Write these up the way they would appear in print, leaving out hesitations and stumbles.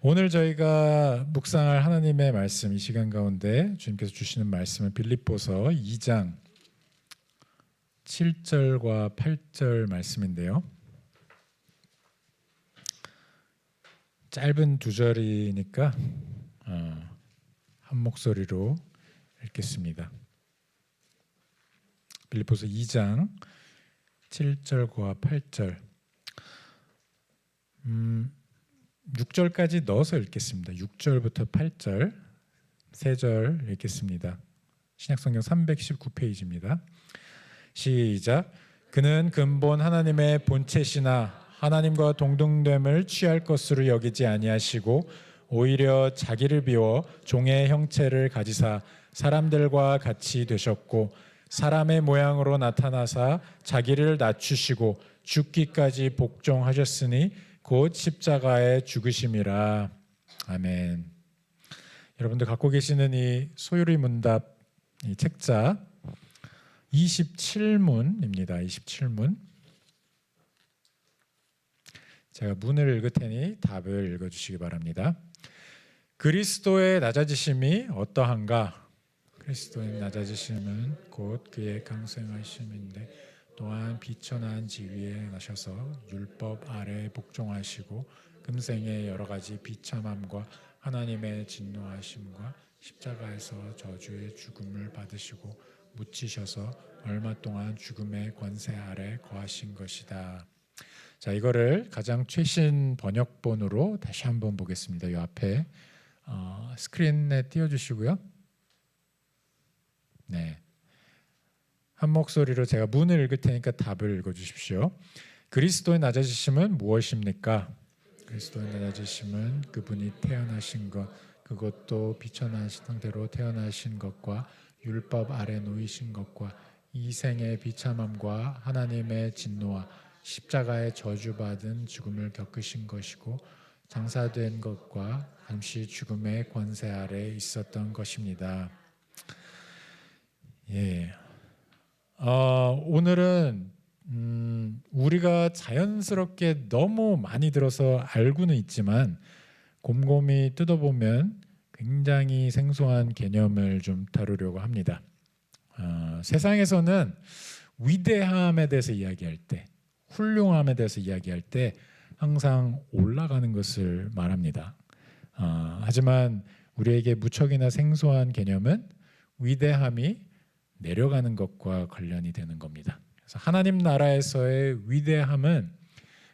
오늘 저희가 묵상할 하나님의 말씀, 이 시간 가운데 주님께서 주시는 말씀은 빌립보서 2장 7절과 8절 말씀인데요. 짧은 두 절이니까 한 목소리로 읽겠습니다. 빌립보서 2장 7절과 8절 6절까지 넣어서 읽겠습니다. 6절부터 8절 3절 읽겠습니다. 신약성경 319페이지입니다. 시작. 그는 근본 하나님의 본체시나 하나님과 동등됨을 취할 것으로 여기지 아니하시고 오히려 자기를 비워 종의 형체를 가지사 사람들과 같이 되셨고 사람의 모양으로 나타나사 자기를 낮추시고 죽기까지 복종하셨으니 곧 십자가에 죽으심이라. 아멘. 여러분들 갖고 계시는 이 소유리 문답 이 책자 27문입니다. 27문. 제가 문을 읽을 테니 답을 읽어주시기 바랍니다. 그리스도의 낮아지심이 어떠한가? 그리스도의 낮아지심은 곧 그의 강성하심인데 또한 비천한 지위에 나셔서 율법 아래 복종하시고 금생의 여러 가지 비참함과 하나님의 진노하심과 십자가에서 저주의 죽음을 받으시고 묻히셔서 얼마 동안 죽음의 권세 아래 거하신 것이다. 자, 이거를 가장 최신 번역본으로 다시 한번 보겠습니다. 이 앞에 스크린에 띄워주시고요. 네. 한 목소리로 제가 문을 읽을 테니까 답을 읽어주십시오. 그리스도의 낮아지심은 무엇입니까? 그리스도의 낮아지심은 그분이 태어나신 것, 그것도 비천한 상태로 태어나신 것과 율법 아래 놓이신 것과 이생의 비참함과 하나님의 진노와 십자가에 저주받은 죽음을 겪으신 것이고 장사된 것과 잠시 죽음의 권세 아래 있었던 것입니다. 예. 오늘은 우리가 자연스럽게 너무 많이 들어서 알고는 있지만 곰곰이 뜯어보면 굉장히 생소한 개념을 좀 다루려고 합니다. 세상에서는 위대함에 대해서 이야기할 때, 훌륭함에 대해서 이야기할 때 항상 올라가는 것을 말합니다. 하지만 우리에게 무척이나 생소한 개념은 위대함이 내려가는 것과 관련이 되는 겁니다. 그래서 하나님 나라에서의 위대함은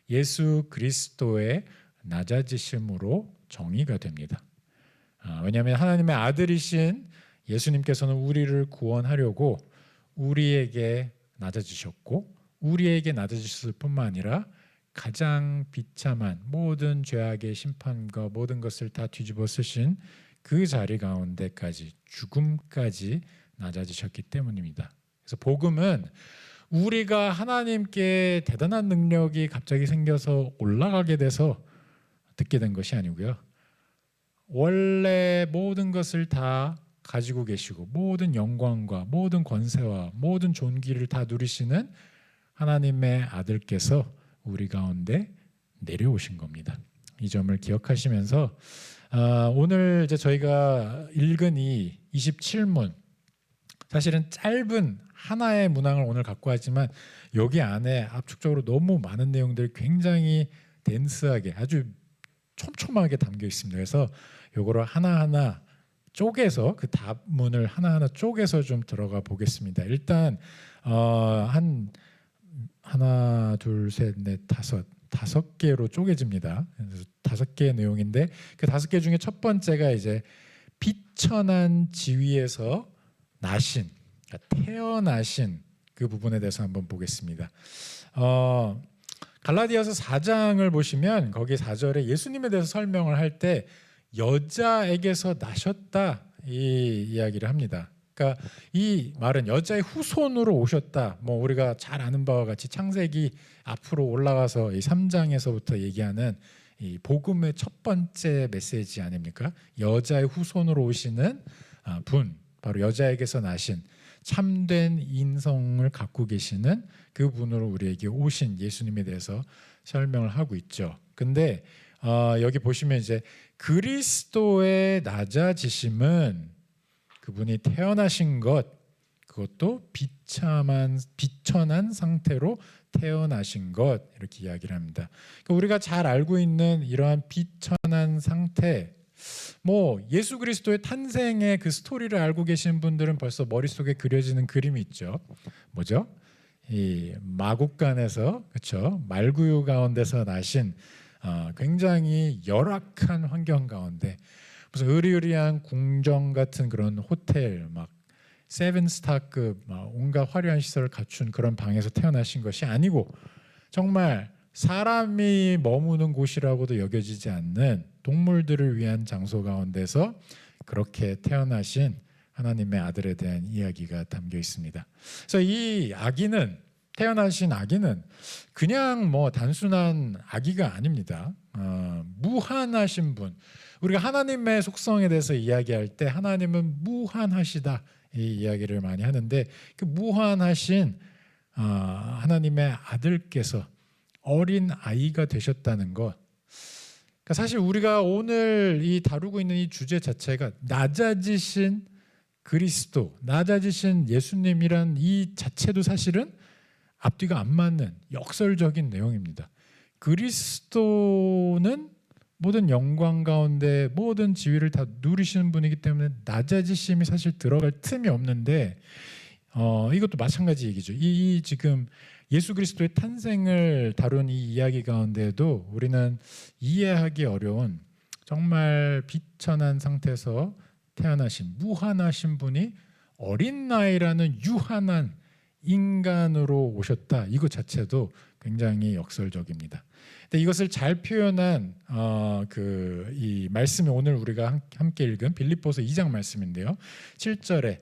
예수 그리스도의 낮아지심으로 정의가 됩니다. 왜냐하면 하나님의 아들이신 예수님께서는 우리를 구원하려고 우리에게 낮아지셨고 우리에게 낮아지셨을 뿐만 아니라 가장 비참한 모든 죄악의 심판과 모든 것을 다 뒤집어 쓰신 그 자리 가운데까지 죽음까지 낮아지셨기 때문입니다. 그래서 복음은 우리가 하나님께 대단한 능력이 갑자기 생겨서 올라가게 돼서 듣게 된 것이 아니고요. 원래 모든 것을 다 가지고 계시고 모든 영광과 모든 권세와 모든 존귀를 다 누리시는 하나님의 아들께서 우리 가운데 내려오신 겁니다. 이 점을 기억하시면서 오늘 이제 저희가 읽은 이 27문 사실은 짧은 하나의 문항을 오늘 갖고 왔지만 여기 안에 압축적으로 너무 많은 내용들이 굉장히 덴스하게 아주 촘촘하게 담겨 있습니다. 그래서 요거를 하나하나 쪼개서 그 답문을 하나하나 쪼개서 좀 들어가 보겠습니다. 일단 하나, 둘, 셋, 넷, 다섯 개로 쪼개집니다. 그래서 5개의 내용인데 그 5개 중에 첫 번째가 이제 비천한 지위에서 나신, 그러니까 태어나신 그 부분에 대해서 한번 보겠습니다. 갈라디아서 4장을 보시면 거기 4절에 예수님에 대해서 설명을 할 때 여자에게서 나셨다 이 이야기를 합니다. 그러니까 이 말은 여자의 후손으로 오셨다. 뭐 우리가 잘 아는 바와 같이 창세기 앞으로 올라가서 이 3장에서부터 얘기하는 이 복음의 첫 번째 메시지 아닙니까? 여자의 후손으로 오시는 분, 바로 여자에게서 나신 참된 인성을 갖고 계시는 그 분으로 우리에게 오신 예수님에 대해서 설명을 하고 있죠. 근데 여기 보시면 이제 그리스도의 낮아지심은 그분이 태어나신 것, 그것도 비천한 상태로 태어나신 것, 이렇게 이야기를 합니다. 그러니까 우리가 잘 알고 있는 이러한 비천한 상태, 뭐 예수 그리스도의 탄생의 그 스토리를 알고 계신 분들은 벌써 머릿속에 그려지는 그림이 있죠. 뭐죠? 이 마국간에서, 그렇죠? 말구유 가운데서 나신 굉장히 열악한 환경 가운데 무슨 으리으리한 궁정 같은 그런 호텔, 막 세븐스타급 온갖 화려한 시설을 갖춘 그런 방에서 태어나신 것이 아니고 정말 사람이 머무는 곳이라고도 여겨지지 않는 동물들을 위한 장소 가운데서 그렇게 태어나신 하나님의 아들에 대한 이야기가 담겨 있습니다. 그래서 이 아기는, 태어나신 아기는 그냥 뭐 단순한 아기가 아닙니다. 무한하신 분. 우리가 하나님의 속성에 대해서 이야기할 때 하나님은 무한하시다, 이 이야기를 많이 하는데, 그 무한하신 하나님의 아들께서 어린 아이가 되셨다는 것. 그러니까 사실 우리가 오늘 이 다루고 있는 이 주제 자체가 낮아지신 그리스도, 낮아지신 예수님이란 이 자체도 사실은 앞뒤가 안 맞는 역설적인 내용입니다. 그리스도는 모든 영광 가운데 모든 지위를 다 누리시는 분이기 때문에 낮아지심이 사실 들어갈 틈이 없는데, 이것도 마찬가지 얘기죠. 이 지금 예수 그리스도의 탄생을 다룬 이 이야기 가운데도 우리는 이해하기 어려운 정말 비천한 상태에서 태어나신 무한하신 분이 어린 나이라는 유한한 인간으로 오셨다, 이것 자체도 굉장히 역설적입니다. 근데 이것을 잘 표현한 이 말씀이 오늘 우리가 함께 읽은 빌립보서 2장 말씀인데요. 7절에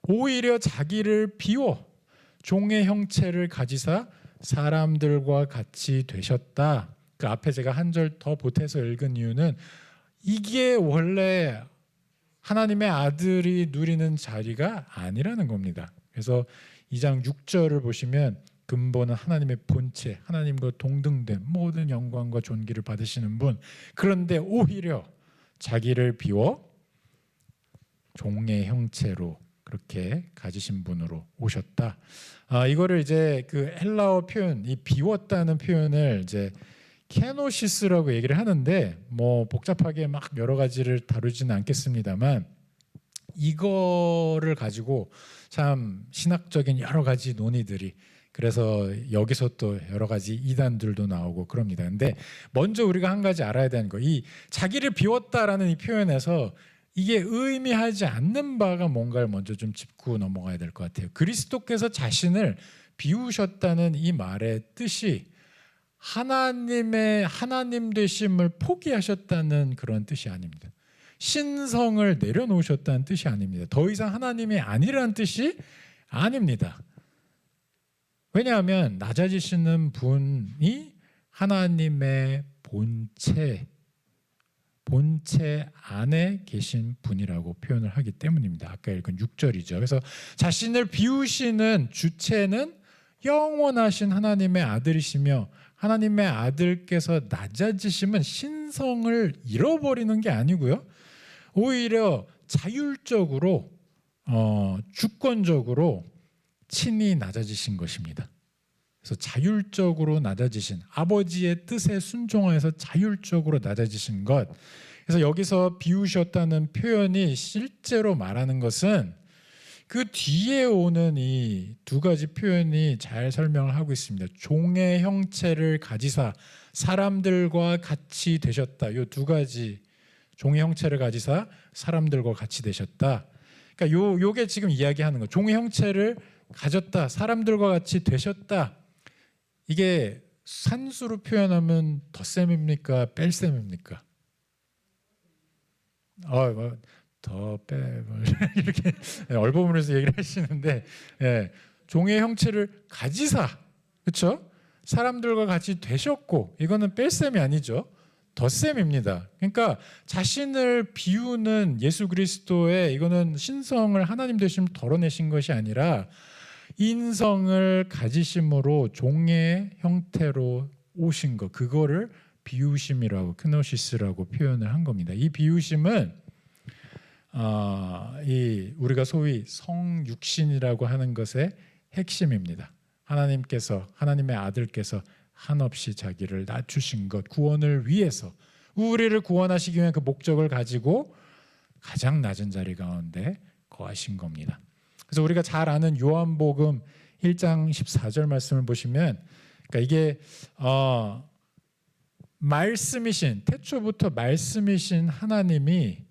오히려 자기를 비워 종의 형체를 가지사 사람들과 같이 되셨다. 그 앞에 제가 한 절 더 보태서 읽은 이유는 이게 원래 하나님의 아들이 누리는 자리가 아니라는 겁니다. 그래서 2장 6절을 보시면 근본은 하나님의 본체, 하나님과 동등된 모든 영광과 존귀를 받으시는 분, 그런데 오히려 자기를 비워 종의 형체로 그렇게 가지신 분으로 오셨다. 이거를 이제 그 헬라어 표현, 이 비웠다는 표현을 이제 케노시스라고 얘기를 하는데, 뭐 복잡하게 막 여러 가지를 다루지는 않겠습니다만, 이거를 가지고 참 신학적인 여러 가지 논의들이, 그래서 여기서 또 여러 가지 이단들도 나오고 그럽니다. 근데 먼저 우리가 한 가지 알아야 되는 거, 이 자기를 비웠다라는 이 표현에서 이게 의미하지 않는 바가 뭔가를 먼저 좀 짚고 넘어가야 될 것 같아요. 그리스도께서 자신을 비우셨다는 이 말의 뜻이 하나님 되심을 포기하셨다는 그런 뜻이 아닙니다. 신성을 내려놓으셨다는 뜻이 아닙니다. 더 이상 하나님이 아니라는 뜻이 아닙니다. 왜냐하면 낮아지시는 분이 하나님의 본체 안에 계신 분이라고 표현을 하기 때문입니다. 아까 읽은 6절이죠. 그래서 자신을 비우시는 주체는 영원하신 하나님의 아들이시며, 하나님의 아들께서 낮아지심은 신성을 잃어버리는 게 아니고요, 오히려 자율적으로 주권적으로 친히 낮아지신 것입니다. 그래서 자율적으로 낮아지신, 아버지의 뜻에 순종하여서 자율적으로 낮아지신 것. 그래서 여기서 비우셨다는 표현이 실제로 말하는 것은 그 뒤에 오는 이 두 가지 표현이 잘 설명을 하고 있습니다. 종의 형체를 가지사 사람들과 같이 되셨다. 이 두 가지, 종의 형체를 가지사 사람들과 같이 되셨다. 그러니까 요게 지금 이야기하는 거. 종의 형체를 가졌다, 사람들과 같이 되셨다. 이게 산수로 표현하면 덧셈입니까, 뺄셈입니까? 더 빼, 이렇게 얼버무려서 얘기를 하시는데, 종의 형체를 가지사, 그렇죠? 사람들과 같이 되셨고, 이거는 뺄셈이 아니죠, 덧셈입니다. 그러니까 자신을 비우는 예수 그리스도의 이거는 신성을, 하나님 되심을 덜어내신 것이 아니라 인성을 가지심으로 종의 형태로 오신 것, 그거를 비우심이라고 크노시스라고 표현을 한 겁니다. 이 비우심은 이 우리가 소위 성육신이라고 하는 것의 핵심입니다. 하나님의 아들께서 한없이 자기를 낮추신 것, 구원을 위해서 우리를 구원하시기 위한 그 목적을 가지고 가장 낮은 자리 가운데 거하신 겁니다. 그래서 우리가 잘 아는 요한복음 1장 14절 말씀을 보시면, 그러니까 이게 말씀이신, 태초부터 말씀이신 하나님이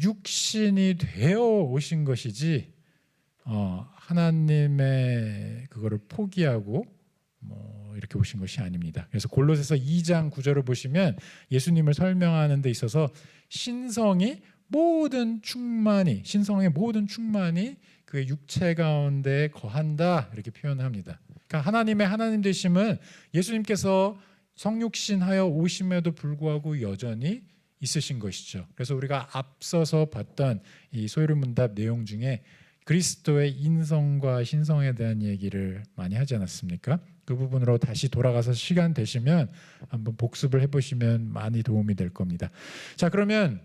육신이 되어 오신 것이지 하나님의 그거를 포기하고 이렇게 오신 것이 아닙니다. 그래서 골로새서 2장 9절을 보시면 예수님을 설명하는 데 있어서 신성의 모든 충만이 그 육체 가운데 거한다 이렇게 표현합니다. 그러니까 하나님의 하나님 되심은 예수님께서 성육신하여 오심에도 불구하고 여전히 있으신 것이죠. 그래서 우리가 앞서서 봤던 이 소요리문답 내용 중에 그리스도의 인성과 신성에 대한 얘기를 많이 하지 않았습니까? 그 부분으로 다시 돌아가서 시간 되시면 한번 복습을 해보시면 많이 도움이 될 겁니다. 자, 그러면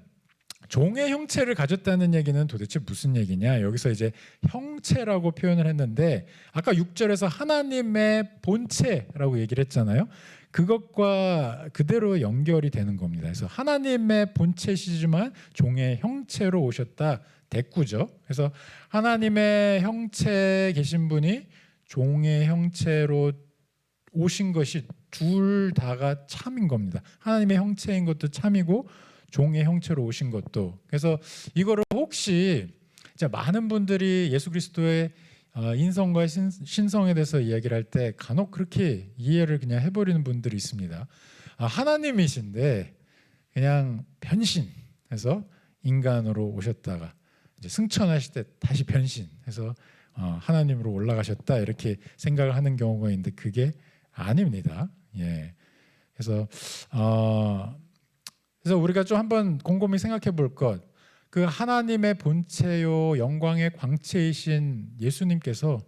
종의 형체를 가졌다는 얘기는 도대체 무슨 얘기냐? 여기서 이제 형체라고 표현을 했는데 아까 6절에서 하나님의 본체라고 얘기를 했잖아요. 그것과 그대로 연결이 되는 겁니다. 그래서 하나님의 본체시지만 종의 형체로 오셨다. 대꾸죠. 그래서 하나님의 형체에 계신 분이 종의 형체로 오신 것이 둘 다가 참인 겁니다. 하나님의 형체인 것도 참이고 종의 형체로 오신 것도. 그래서 이거를 혹시 많은 분들이 예수 그리스도의 인성과 신성에 대해서 이야기를 할 때 간혹 그렇게 이해를 그냥 해버리는 분들이 있습니다. 하나님이신데 그냥 변신해서 인간으로 오셨다가 이제 승천하실 때 다시 변신해서 하나님으로 올라가셨다 이렇게 생각을 하는 경우가 있는데 그게 아닙니다. 예. 그래서 우리가 좀 한번 곰곰이 생각해 볼 것. 그 하나님의 본체요 영광의 광채이신 예수님께서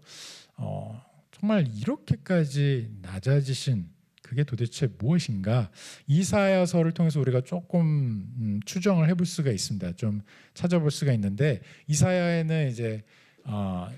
정말 이렇게까지 낮아지신 그게 도대체 무엇인가? 이사야서를 통해서 우리가 조금 추정을 해볼 수가 있습니다. 좀 찾아볼 수가 있는데 이사야에는 이제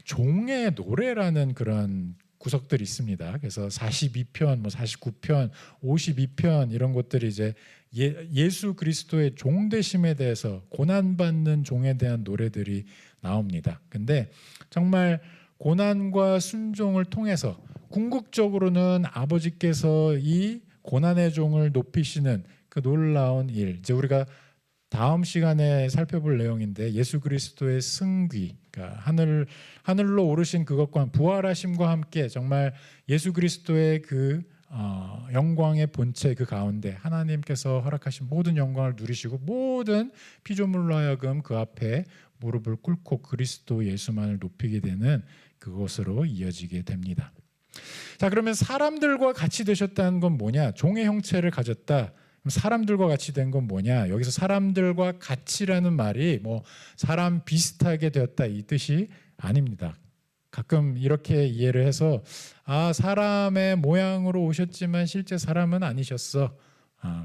종의 노래라는 그런 구석들이 있습니다. 그래서 42편, 49편, 52편 이런 것들이 이제 예수 그리스도의 종 되심에 대해서 고난받는 종에 대한 노래들이 나옵니다. 근데 정말 고난과 순종을 통해서 궁극적으로는 아버지께서 이 고난의 종을 높이시는 그 놀라운 일, 이제 우리가 다음 시간에 살펴볼 내용인데 예수 그리스도의 승귀, 그러니까 하늘로 오르신 그것과 부활하심과 함께 정말 예수 그리스도의 그 영광의 본체 그 가운데 하나님께서 허락하신 모든 영광을 누리시고 모든 피조물로 하여금 그 앞에 무릎을 꿇고 그리스도 예수만을 높이게 되는 그것으로 이어지게 됩니다. 자, 그러면 사람들과 같이 되셨다는 건 뭐냐? 종의 형체를 가졌다. 사람들과 같이 된 건 뭐냐? 여기서 사람들과 같이라는 말이 사람 비슷하게 되었다 이 뜻이 아닙니다. 가끔 이렇게 이해를 해서 사람의 모양으로 오셨지만 실제 사람은 아니셨어.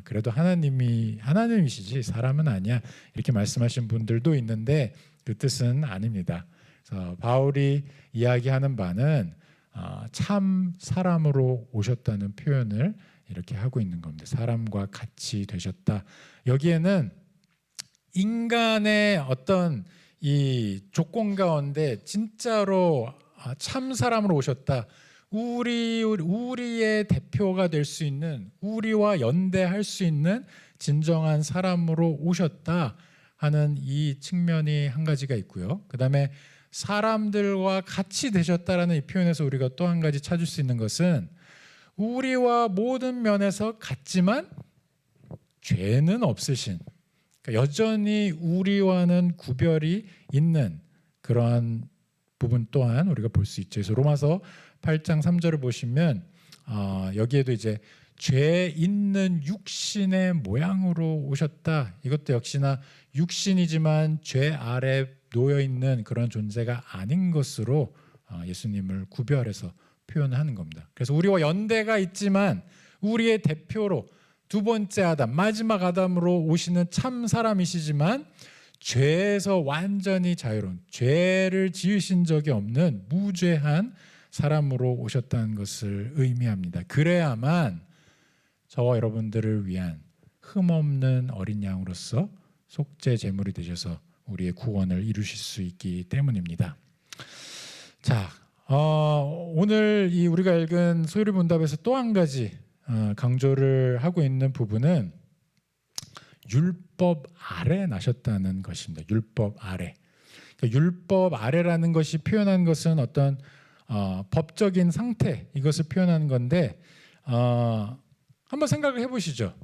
그래도 하나님이시지 사람은 아니야. 이렇게 말씀하신 분들도 있는데 그 뜻은 아닙니다. 그래서 바울이 이야기하는 바는 참 사람으로 오셨다는 표현을 이렇게 하고 있는 겁니다. 사람과 같이 되셨다. 여기에는 인간의 어떤 이 조건 가운데 진짜로 참 사람으로 오셨다. 우리의 대표가 될 수 있는, 우리와 연대할 수 있는 진정한 사람으로 오셨다 하는 이 측면이 한 가지가 있고요. 그 다음에 사람들과 같이 되셨다라는 이 표현에서 우리가 또 한 가지 찾을 수 있는 것은 우리와 모든 면에서 같지만 죄는 없으신, 그러니까 여전히 우리와는 구별이 있는 그러한 부분 또한 우리가 볼 수 있죠. 그래서 로마서 8장 3절을 보시면 여기에도 이제 죄 있는 육신의 모양으로 오셨다. 이것도 역시나 육신이지만 죄 아래 놓여 있는 그런 존재가 아닌 것으로 예수님을 구별해서 표현하는 겁니다. 그래서 우리와 연대가 있지만 우리의 대표로 두 번째 아담, 마지막 아담으로 오시는 참 사람이시지만 죄에서 완전히 자유로운, 죄를 지으신 적이 없는 무죄한 사람으로 오셨다는 것을 의미합니다. 그래야만 저와 여러분들을 위한 흠없는 어린 양으로서 속죄 제물이 되셔서 우리의 구원을 이루실 수 있기 때문입니다. 자, 오늘 이 우리가 읽은 소율의 문답에서 또 한 가지 강조를 하고 있는 부분은 율법 아래 나셨다는 것입니다. 율법 아래. 그러니까 율법 아래라는 것이 표현한 것은 어떤 법적인 상태, 이것을 표현하는 건데 한번 생각을 해보시죠.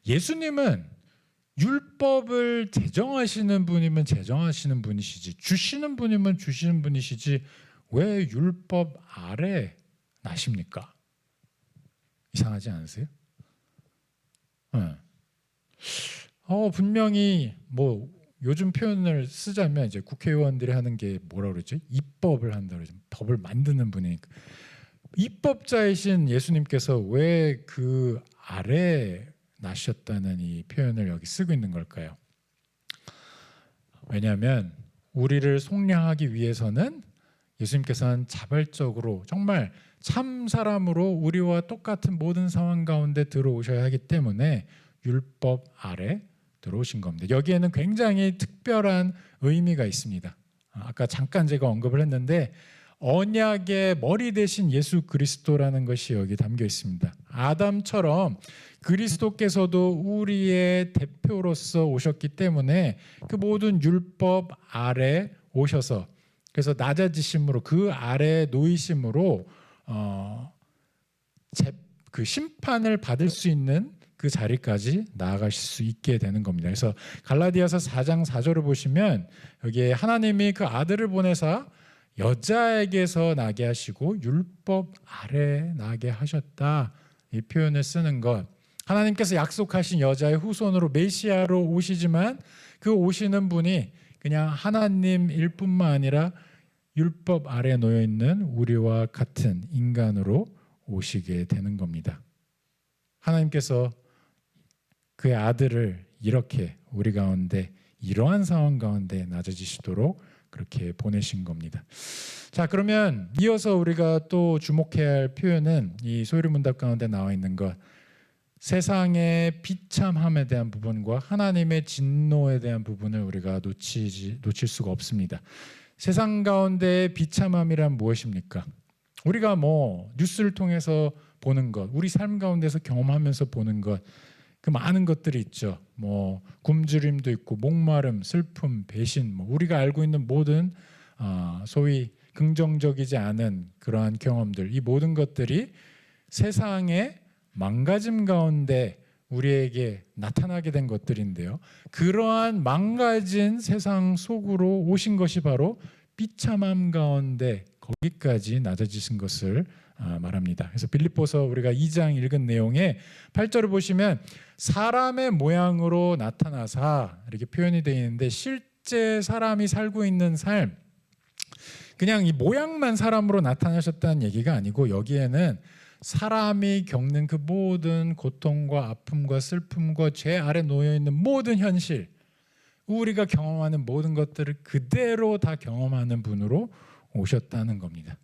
예수님은 율법을 제정하시는 분이면 제정하시는 분이시지, 주시는 분이면 주시는 분이시지, 왜 율법 아래 나십니까? 이상하지 않으세요? 분명히 뭐 요즘 표현을 쓰자면 이제 국회의원들이 하는 게 뭐라 그러죠? 입법을 한다 그러죠. 법을 만드는 분이니까. 입법자이신 예수님께서 왜 그 아래 나셨다는 이 표현을 여기 쓰고 있는 걸까요? 왜냐하면 우리를 속량하기 위해서는 예수님께서는 자발적으로 정말 참 사람으로 우리와 똑같은 모든 상황 가운데 들어오셔야 하기 때문에 율법 아래 들어오신 겁니다. 여기에는 굉장히 특별한 의미가 있습니다. 아까 잠깐 제가 언급을 했는데 언약의 머리 대신 예수 그리스도라는 것이 여기 담겨 있습니다. 아담처럼 그리스도께서도 우리의 대표로서 오셨기 때문에 그 모든 율법 아래 오셔서, 그래서 낮아지심으로, 그 아래 놓이심으로 그 심판을 받을 수 있는 그 자리까지 나아가실 수 있게 되는 겁니다. 그래서 갈라디아서 4장 4절을 보시면 여기에 하나님이 그 아들을 보내사 여자에게서 나게 하시고 율법 아래 나게 하셨다, 이 표현을 쓰는 것, 하나님께서 약속하신 여자의 후손으로 메시아로 오시지만 그 오시는 분이 그냥 하나님일 뿐만 아니라 율법 아래 놓여 있는 우리와 같은 인간으로 오시게 되는 겁니다. 하나님께서 그의 아들을 이렇게 우리 가운데, 이러한 상황 가운데 낮아지시도록 그렇게 보내신 겁니다. 자, 그러면 이어서 우리가 또 주목해야 할 표현은 이 소율의 문답 가운데 나와 있는 것, 세상의 비참함에 대한 부분과 하나님의 진노에 대한 부분을 우리가 놓칠 수가 없습니다. 세상 가운데 비참함이란 무엇입니까? 우리가 뭐 뉴스를 통해서 보는 것, 우리 삶 가운데서 경험하면서 보는 것, 그 많은 것들이 있죠. 뭐 굶주림도 있고 목마름, 슬픔, 배신, 뭐 우리가 알고 있는 모든 소위 긍정적이지 않은 그러한 경험들, 이 모든 것들이 세상의 망가짐 가운데 우리에게 나타나게 된 것들인데요. 그러한 망가진 세상 속으로 오신 것이 바로 비참함 가운데 거기까지 낮아지신 것을 말합니다. 그래서 빌립보서 우리가 2장 읽은 내용에 8절을 보시면 사람의 모양으로 나타나사 이렇게 표현이 되어 있는데, 실제 사람이 살고 있는 삶, 그냥 이 모양만 사람으로 나타나셨다는 얘기가 아니고 여기에는 사람이 겪는 그 모든 고통과 아픔과 슬픔과 죄 아래 놓여 있는 모든 현실, 우리가 경험하는 모든 것들을 그대로 다 경험하는 분으로 오셨다는 겁니다.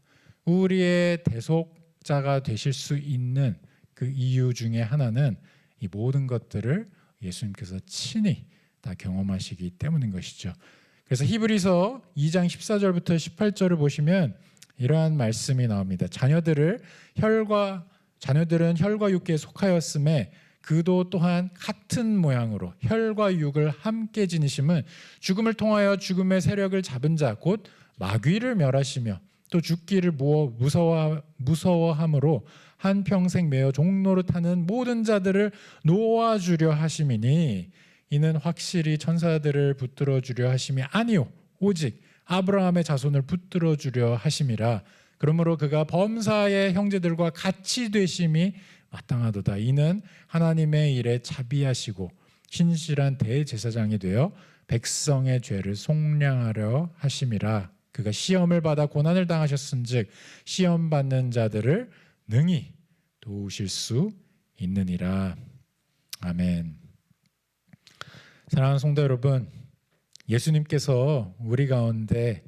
우리의 대속자가 되실 수 있는 그 이유 중에 하나는 이 모든 것들을 예수님께서 친히 다 경험하시기 때문인 것이죠. 그래서 히브리서 2장 14절부터 18절을 보시면 이러한 말씀이 나옵니다. 자녀들은 혈과 육계에 속하였음에 그도 또한 같은 모양으로 혈과 육을 함께 지니심은 죽음을 통하여 죽음의 세력을 잡은 자 곧 마귀를 멸하시며 또 죽기를 무서워함으로 한평생 매어 종노릇하는 모든 자들을 놓아주려 하심이니 이는 확실히 천사들을 붙들어 주려 하심이 아니요 오직 아브라함의 자손을 붙들어 주려 하심이라. 그러므로 그가 범사의 형제들과 같이 되심이 마땅하도다. 이는 하나님의 일에 자비하시고 신실한 대제사장이 되어 백성의 죄를 속량하려 하심이라. 그가 시험을 받아 고난을 당하셨은즉 시험 받는 자들을 능히 도우실 수 있느니라. 아멘. 사랑하는 성도 여러분, 예수님께서 우리 가운데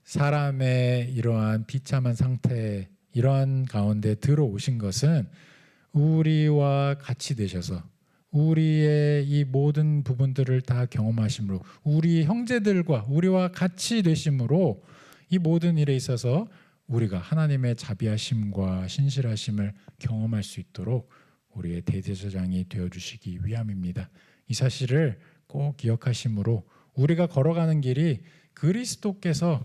사람의 이러한 비참한 상태, 이러한 가운데 들어오신 것은 우리와 같이 되셔서 우리의 이 모든 부분들을 다 경험하심으로, 우리 형제들과 우리와 같이 되심으로 이 모든 일에 있어서 우리가 하나님의 자비하심과 신실하심을 경험할 수 있도록 우리의 대제사장이 되어주시기 위함입니다. 이 사실을 꼭 기억하심으로 우리가 걸어가는 길이 그리스도께서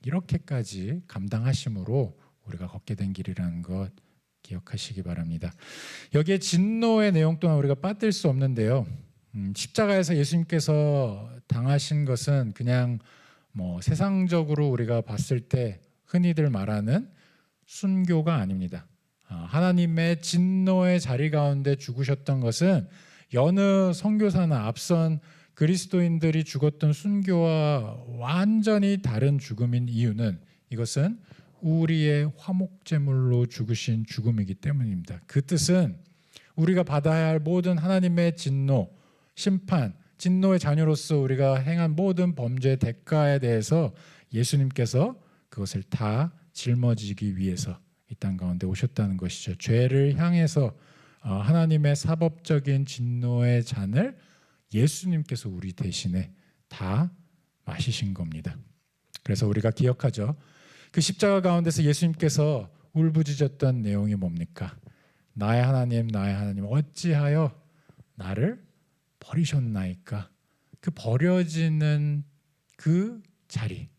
이렇게까지 감당하심으로 우리가 걷게 된 길이라는 것 기억하시기 바랍니다. 여기에 진노의 내용 또한 우리가 빠뜨릴 수 없는데요. 십자가에서 예수님께서 당하신 것은 그냥 세상적으로 우리가 봤을 때 흔히들 말하는 순교가 아닙니다. 하나님의 진노의 자리 가운데 죽으셨던 것은 여느 선교사나 앞선 그리스도인들이 죽었던 순교와 완전히 다른 죽음인 이유는 이것은 우리의 화목제물로 죽으신 죽음이기 때문입니다. 그 뜻은 우리가 받아야 할 모든 하나님의 진노, 심판, 진노의 자녀로서 우리가 행한 모든 범죄의 대가에 대해서 예수님께서 그것을 다 짊어지기 위해서 이 땅 가운데 오셨다는 것이죠. 죄를 향해서 하나님의 사법적인 진노의 잔을 예수님께서 우리 대신에 다 마시신 겁니다. 그래서 우리가 기억하죠. 그 십자가 가운데서 예수님께서 울부짖었던 내용이 뭡니까? 나의 하나님, 나의 하나님, 어찌하여 나를 버리셨나이까? 그 버려지는 그 자리,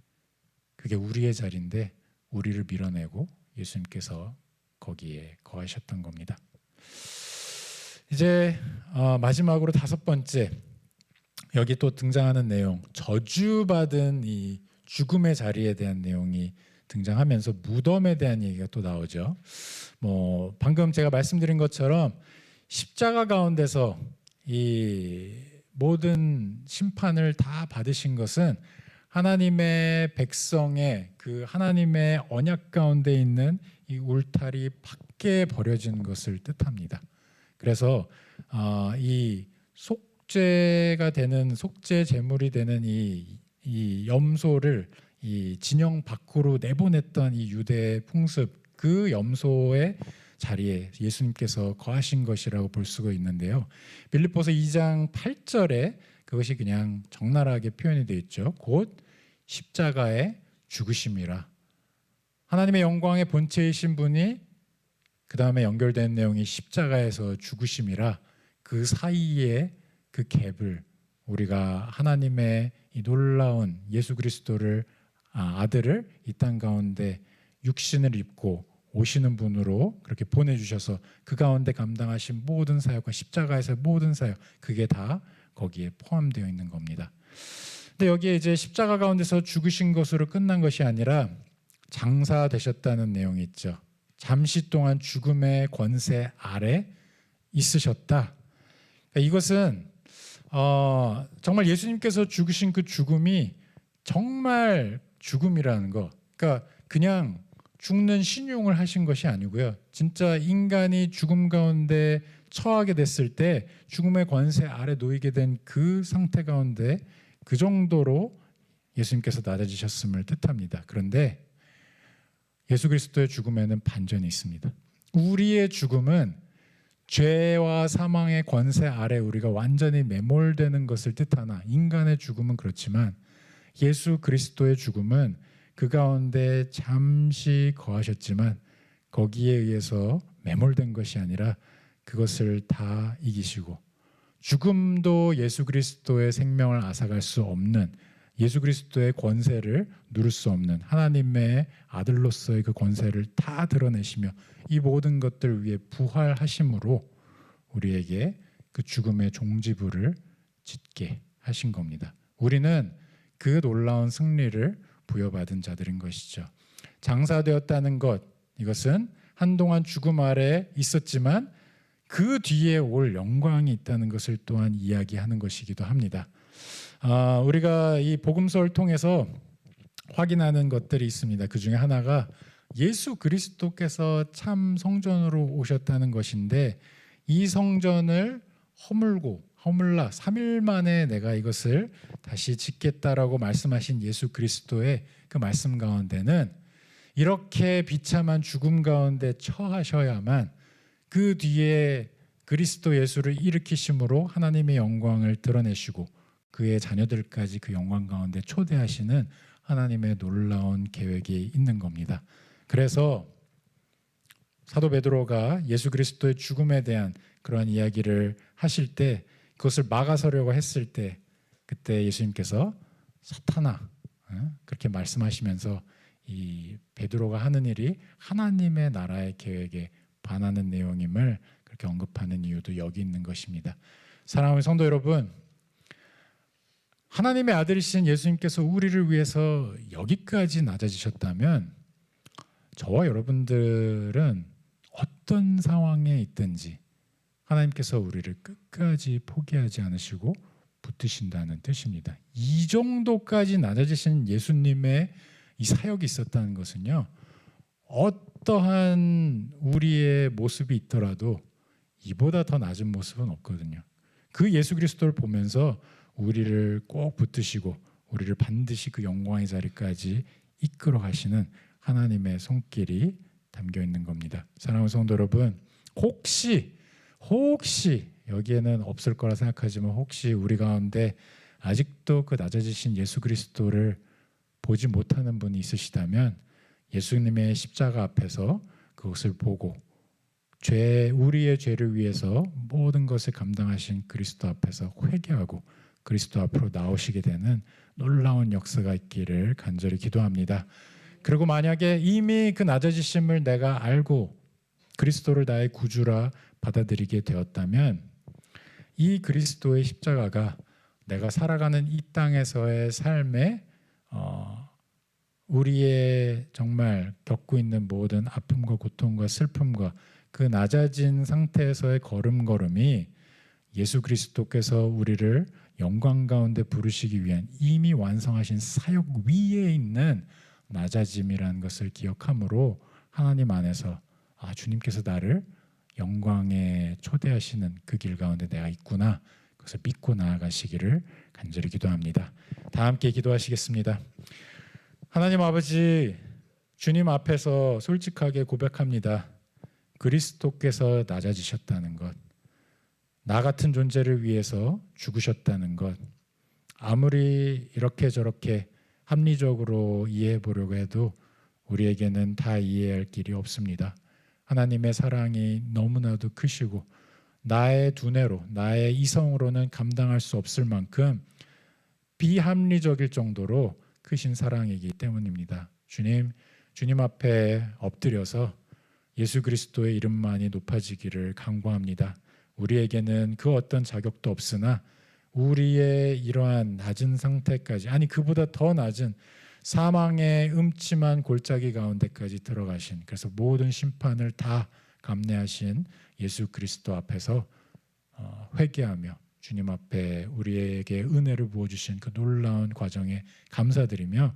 그게 우리의 자리인데 우리를 밀어내고 예수님께서 거기에 거하셨던 겁니다. 이제 마지막으로 5번째, 여기 또 등장하는 내용, 저주받은 이 죽음의 자리에 대한 내용이 등장하면서 무덤에 대한 얘기가 또 나오죠. 방금 제가 말씀드린 것처럼 십자가 가운데서 이 모든 심판을 다 받으신 것은 하나님의 백성의 그 하나님의 언약 가운데 있는 이 울타리 밖에 버려진 것을 뜻합니다. 그래서 이 속죄가 되는, 속죄 제물이 되는 이 염소를 이 진영 밖으로 내보냈던 이 유대의 풍습, 그 염소의 자리에 예수님께서 거하신 것이라고 볼 수가 있는데요. 빌립보서 2장 8절에 그것이 그냥 적나라하게 표현이 되어 있죠. 곧 십자가의 죽으심이라. 하나님의 영광의 본체이신 분이 그 다음에 연결된 내용이 십자가에서 죽으심이라. 그 사이에 그 갭을 우리가 하나님의 이 놀라운 예수 그리스도를 아들을 이 땅 가운데 육신을 입고 오시는 분으로 그렇게 보내주셔서 그 가운데 감당하신 모든 사역과 십자가에서의 모든 사역, 그게 다 거기에 포함되어 있는 겁니다. 근데 여기에 이제 십자가 가운데서 죽으신 것으로 끝난 것이 아니라 장사되셨다는 내용이 있죠. 잠시 동안 죽음의 권세 아래 있으셨다. 이것은 정말 예수님께서 죽으신 그 죽음이 정말 죽음이라는 거, 그러니까 그냥 죽는 신용을 하신 것이 아니고요. 진짜 인간이 죽음 가운데 처하게 됐을 때 죽음의 권세 아래 놓이게 된 그 상태 가운데 그 정도로 예수님께서 낮아지셨음을 뜻합니다. 그런데 예수 그리스도의 죽음에는 반전이 있습니다. 우리의 죽음은 죄와 사망의 권세 아래 우리가 완전히 매몰되는 것을 뜻하나, 인간의 죽음은 그렇지만 예수 그리스도의 죽음은 그 가운데 잠시 거하셨지만 거기에 의해서 매몰된 것이 아니라 그것을 다 이기시고, 죽음도 예수 그리스도의 생명을 앗아갈 수 없는, 예수 그리스도의 권세를 누릴 수 없는 하나님의 아들로서의 그 권세를 다 드러내시며 이 모든 것들 위해 부활하심으로 우리에게 그 죽음의 종지부를 짓게 하신 겁니다. 우리는 그 놀라운 승리를 부여받은 자들인 것이죠. 장사되었다는 것, 이것은 한동안 죽음 아래 있었지만 그 뒤에 올 영광이 있다는 것을 또한 이야기하는 것이기도 합니다. 우리가 이 복음서를 통해서 확인하는 것들이 있습니다. 그 중에 하나가 예수 그리스도께서 참 성전으로 오셨다는 것인데, 이 성전을 허물라 3일 만에 내가 이것을 다시 짓겠다라고 말씀하신 예수 그리스도의 그 말씀 가운데는 이렇게 비참한 죽음 가운데 처하셔야만 그 뒤에 그리스도 예수를 일으키심으로 하나님의 영광을 드러내시고 그의 자녀들까지 그 영광 가운데 초대하시는 하나님의 놀라운 계획이 있는 겁니다. 그래서 사도 베드로가 예수 그리스도의 죽음에 대한 그러한 이야기를 하실 때 그것을 막아서려고 했을 때 그때 예수님께서 사탄아 그렇게 말씀하시면서 이 베드로가 하는 일이 하나님의 나라의 계획에 반하는 내용임을 그렇게 언급하는 이유도 여기 있는 것입니다. 사랑하는 성도 여러분, 하나님의 아들이신 예수님께서 우리를 위해서 여기까지 낮아지셨다면 저와 여러분들은 어떤 상황에 있든지 하나님께서 우리를 끝까지 포기하지 않으시고 붙드신다는 뜻입니다. 이 정도까지 낮아지신 예수님의 이 사역이 있었다는 것은요, 어떠한 우리의 모습이 있더라도 이보다 더 낮은 모습은 없거든요. 그 예수 그리스도를 보면서 우리를 꼭 붙드시고 우리를 반드시 그 영광의 자리까지 이끌어 가시는 하나님의 손길이 담겨 있는 겁니다. 사랑하는 성도 여러분, 혹시 여기에는 없을 거라 생각하지만 혹시 우리 가운데 아직도 그 낮아지신 예수 그리스도를 보지 못하는 분이 있으시다면 예수님의 십자가 앞에서 그것을 보고 우리의 죄를 위해서 모든 것을 감당하신 그리스도 앞에서 회개하고 그리스도 앞으로 나오시게 되는 놀라운 역사가 있기를 간절히 기도합니다. 그리고 만약에 이미 그 낮아지심을 내가 알고 그리스도를 나의 구주라 받아들이게 되었다면 이 그리스도의 십자가가 내가 살아가는 이 땅에서의 삶에 우리의 정말 겪고 있는 모든 아픔과 고통과 슬픔과 그 낮아진 상태에서의 걸음걸음이 예수 그리스도께서 우리를 영광 가운데 부르시기 위한 이미 완성하신 사역 위에 있는 낮아짐이라는 것을 기억함으로 하나님 안에서 주님께서 나를 영광에 초대하시는 그 길 가운데 내가 있구나, 그것을 믿고 나아가시기를 간절히 기도합니다. 다 함께 기도하시겠습니다. 하나님 아버지, 주님 앞에서 솔직하게 고백합니다. 그리스도께서 낮아지셨다는 것, 나 같은 존재를 위해서 죽으셨다는 것, 아무리 이렇게 저렇게 합리적으로 이해해 보려고 해도 우리에게는 다 이해할 길이 없습니다. 하나님의 사랑이 너무나도 크시고 나의 두뇌로, 나의 이성으로는 감당할 수 없을 만큼 비합리적일 정도로 크신 사랑이기 때문입니다. 주님 앞에 엎드려서 예수 그리스도의 이름만이 높아지기를 간구합니다. 우리에게는 그 어떤 자격도 없으나 우리의 이러한 낮은 상태까지, 아니 그보다 더 낮은 사망의 음침한 골짜기 가운데까지 들어가신, 그래서 모든 심판을 다 감내하신 예수 그리스도 앞에서 회개하며 주님 앞에 우리에게 은혜를 부어주신 그 놀라운 과정에 감사드리며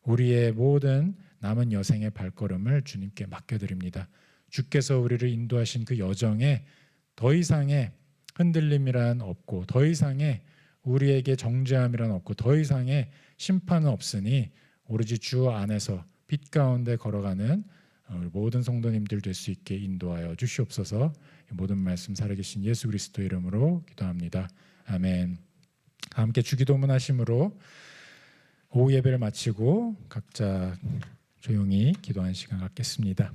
우리의 모든 남은 여생의 발걸음을 주님께 맡겨드립니다. 주께서 우리를 인도하신 그 여정에 더 이상의 흔들림이란 없고 더 이상의 우리에게 정죄함이란 없고 더 이상의 심판은 없으니 오로지 주 안에서 빛 가운데 걸어가는 모든 성도님들 될 수 있게 인도하여 주시옵소서. 모든 말씀 살아계신 예수 그리스도 이름으로 기도합니다. 아멘. 함께 주기도문 하심으로 오후 예배를 마치고 각자 조용히 기도하는 시간 갖겠습니다.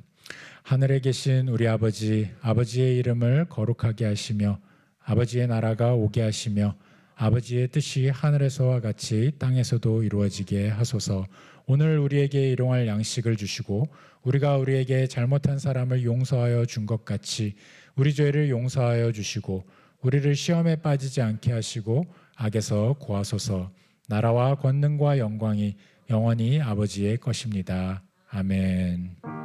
하늘에 계신 우리 아버지, 아버지의 이름을 거룩하게 하시며 아버지의 나라가 오게 하시며 아버지의 뜻이 하늘에서와 같이 땅에서도 이루어지게 하소서. 오늘 우리에게 일용할 양식을 주시고 우리가 우리에게 잘못한 사람을 용서하여 준 것 같이 우리 죄를 용서하여 주시고 우리를 시험에 빠지지 않게 하시고 악에서 구하소서. 나라와 권능과 영광이 영원히 아버지의 것입니다. 아멘.